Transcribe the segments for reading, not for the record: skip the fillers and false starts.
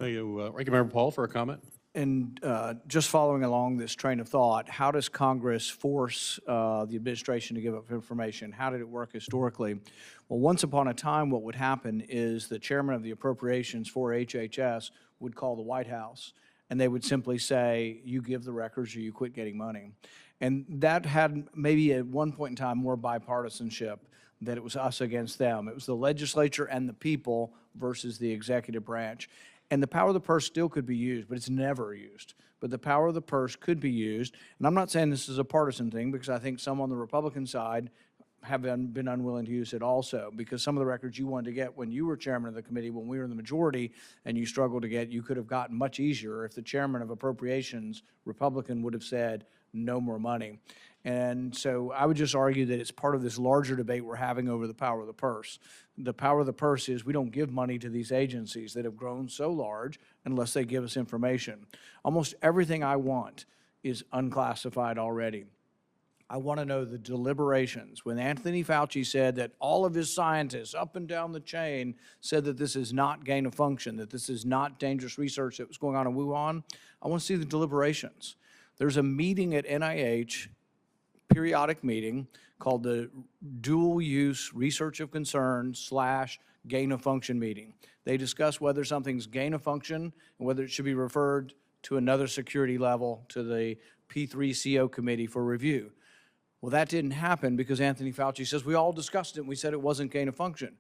Thank you. Ranking Member Paul for a comment. And just following along this train of thought, how does Congress force the administration to give up information? How did it work historically? Well, once upon a time, what would happen is the chairman of the appropriations for HHS would call the White House, and they would simply say, you give the records or you quit getting money. And that had maybe at one point in time more bipartisanship, that it was us against them. It was the legislature and the people versus the executive branch. And the power of the purse still could be used, but it's never used. But the power of the purse could be used. And I'm not saying this is a partisan thing, because I think some on the Republican side have been unwilling to use it also, because some of the records you wanted to get when you were chairman of the committee, when we were in the majority, and you struggled to get, you could have gotten much easier if the chairman of appropriations, Republican, would have said no more money. And so I would just argue that it's part of this larger debate we're having over the power of the purse. The power of the purse is we don't give money to these agencies that have grown so large unless they give us information. Almost everything I want is unclassified already. I want to know the deliberations. When Anthony Fauci said that all of his scientists up and down the chain said that this is not gain of function, that this is not dangerous research that was going on in Wuhan, I want to see the deliberations. There's a meeting at NIH, periodic meeting, called the Dual Use Research of Concern / Gain of Function meeting. They discuss whether something's gain of function and whether it should be referred to another security level, to the P3CO committee for review. Well, that didn't happen because Anthony Fauci says we all discussed it and we said it wasn't gain of function.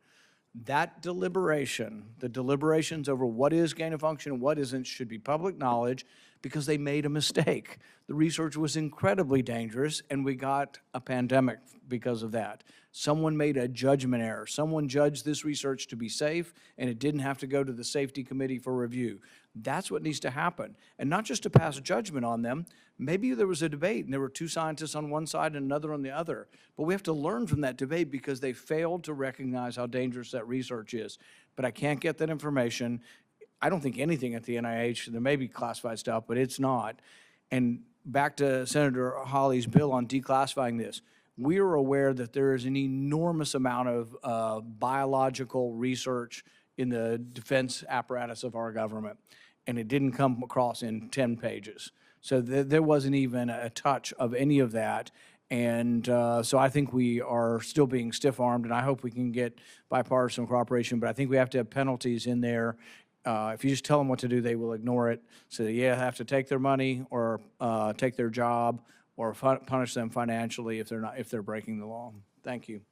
That deliberation, the deliberations over what is gain of function and what isn't, should be public knowledge, because they made a mistake. The research was incredibly dangerous, and we got a pandemic because of that. Someone made a judgment error. Someone judged this research to be safe, and it didn't have to go to the safety committee for review. That's what needs to happen, and not just to pass a judgment on them. Maybe there was a debate, and there were two scientists on one side and another on the other, but we have to learn from that debate because they failed to recognize how dangerous that research is. But I can't get that information. I don't think anything at the NIH, there may be classified stuff, but it's not. And back to Senator Hawley's bill on declassifying this, we are aware that there is an enormous amount of biological research in the defense apparatus of our government, and it didn't come across in 10 pages. So there wasn't even a touch of any of that. And so I think we are still being stiff-armed, and I hope we can get bipartisan cooperation, but I think we have to have penalties in there. If you just tell them what to do, they will ignore it. So yeah, have to take their money or take their job or punish them financially if they're breaking the law. Thank you.